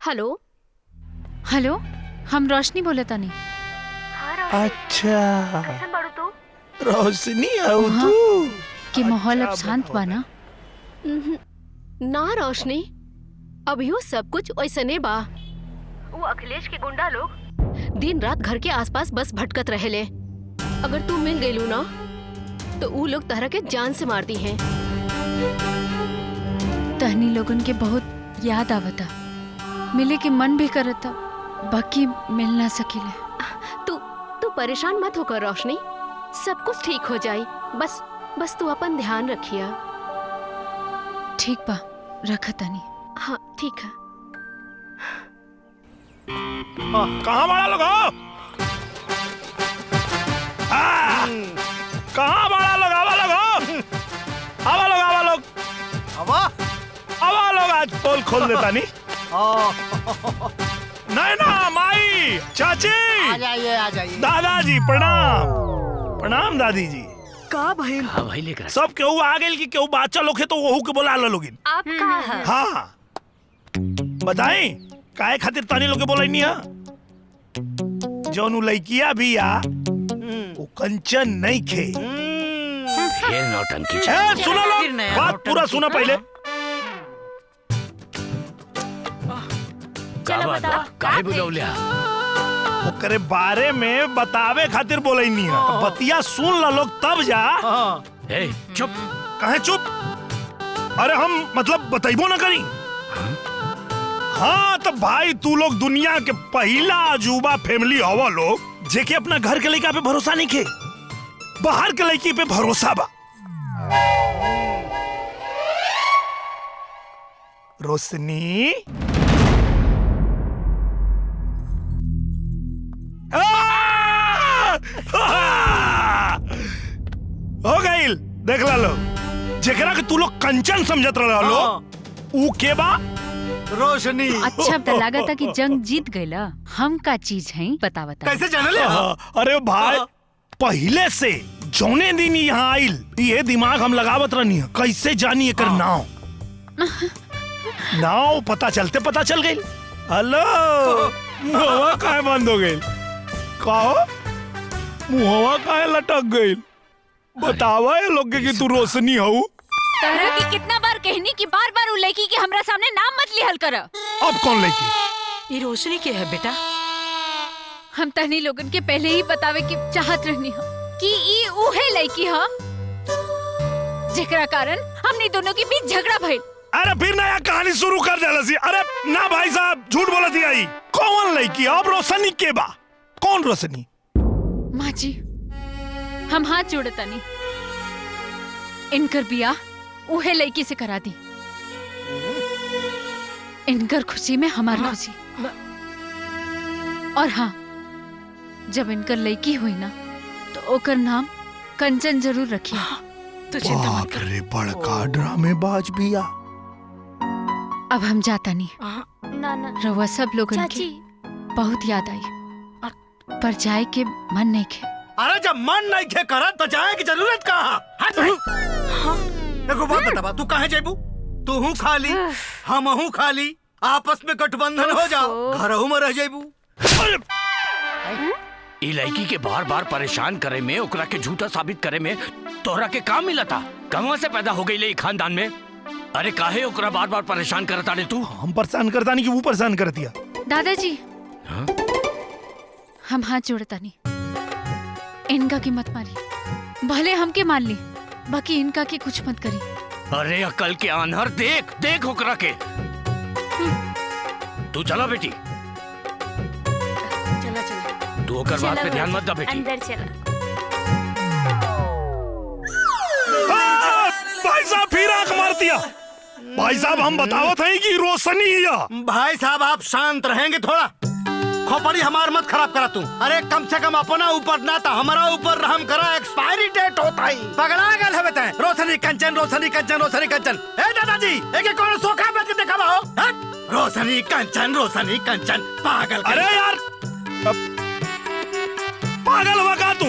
Hello hello, हम रोशनी बोले तानी। अच्छा कैसन बाड़ू तू? रोशनी आओ हाँ। तू कि माहौल अब अच्छा, शांत बा ना? ना रोशनी, अभियो सब कुछ वैसने बा। वो अखिलेश के गुंडा लोग दिन रात घर के आसपास बस भटकत रहेले। अगर तू मिल गईलू ना तो वो लोग तरह के जान से मारती हैं। तहनी लोगन के बहुत याद आवता, मिले के मन भी करता, बाकी मिल ना सकिले। तू परेशान मत होकर रोशनी, सब कुछ ठीक हो जाई। बस तू अपन ध्यान रखिया। ठीक बा, रखा तानी। हाँ ठीक है। कहाँ बड़ा लोग हो? कहाँ बड़ा लोग? आवा लोग हो? आवा लोग आज पोल खोल देता नहीं। नहीं ना माई, चाची, आ जाइए दादाजी प्रणाम दादी जी। का भाई? हाँ भाई लेकर सब केहू आ गेल कि केहू बाचा लोग है तो वहू के बोला लोगिन। आप कहाँ हैं? हाँ बताई काहे खातिर तानी लोग के बोलैनी है? जौन लइकिया भी आ वो कंचन नहीं खे। फिर नौटंकी ए, सुना लो, बात पूरा सुना पहले। का बात बा? काहे बुलौले? ओकरे बारे में बतावे खातिर बोलैनी है। तो बतिया सुन ला लोग तब जा। ए चुप। कहे चुप? अरे हम मतलब बताइबो ना करी। हाँ तो भाई तू लोग दुनिया के पहला अजूबा फैमिली हवा लोग जेके अपना घर के लड़का पे भरोसा नहीं खे, बाहर के लड़की पे भरोसा बा। रोशनी हो गईल, देख ला लो जेकरा के तू लोग कंचन समझत रहा लो ऊ के बा? रोशनी। अच्छा अब तो लगा था कि जंग जीत गईला। हम का चीज है बतावता। कैसे जाने ले? अरे भाई पहले से जौने दिन यहाँ आइल ये दिमाग हम लगावत रहनी है कैसे जानी एकर नाव। नाव पता चल गई। हेलो, मुहवा काहे बंद हो गई? कहो मुहवा काहे लटक गई? बतावा ये लोग के कि तू रोशनी हो। तरह की कितना बार कहनी कि बार बार लड़की के हमरा सामने नाम मत लिहल कर। अब कौन लड़की? ये रोशनी के है बेटा? हम तहनी लोगन के पहले ही बतावे की चाहत रहनी हो कि ई उहे लड़की ह जेकरा कारण हमनी दोनों के बीच झगड़ा भइल। अरे फिर नया कहानी शुरू कर देला सी। अरे ना भाई साहब झूठ बोला दिया ही। कौन लड़की? अब रोशनी के बा? कौन रोशनी? माँ जी हम हाथ जोड़तानी, इनकर बियाह उहे लड़की से करा दी। इनकर खुशी में हमार खुशी। और हाँ जब इनकर लड़की हुई ना तो ओकर नाम कंचन जरूर रखिए। तो चिंता मत बाप रे बड़का ड्रामेबाज बिया। अब हम जाता नहीं। ना रवा सब लोगन के चाची, बहुत याद आई पर जाए के मन नहीं खे। अरे जब मन नहीं खे करत तो जाए की जरूरत कहाँ? देखो बात बतावा, तू कहाँ जेबू? तू हूँ खाली, हम हूँ खाली, आपस में गठबंधन हो जाओ, घरहू में रह जेबू। ई लड़की के बार बार परेशान करे में, ओकरा के झूठा साबित करे में तोहरा के काम मिला था? कहाँ से पैदा हो गई ले खानदान में? अरे काहे ओकरा बार बार परेशान करता रे तू? हम परेशान करता नहीं कि वो परेशान करती है। दादाजी हाँ? हम हाथ जोड़ता नहीं, इनका की मत मारी। भले हमके मान ली बाकी इनका की कुछ मत करी। अरे अकल के आन्हर देख देख ओकरा के। तू चला बेटी, चला तू ओकर बात पे ध्यान मत दा बेटी। अंदर चला। भाई साहब फिर आंख मार दिया। भाई साहब हम बतावत हैं कि रोशनी है। भाई साहब आप शांत रहेंगे थोड़ा? खोपड़ी हमार मत खराब करा तू। अरे कम से कम अपना ऊपर ना था हमारा ऊपर रहम करा। एक्सपायरी डेट होता ही पगला गल है बेटा। रोशनी कंचन रोशनी कंचन रोशनी कंचन। ए दादाजी एक कौन सोखा बैठ के देखा हो? रोशनी कंचन पागल। अरे यार पागल हुआ का तू?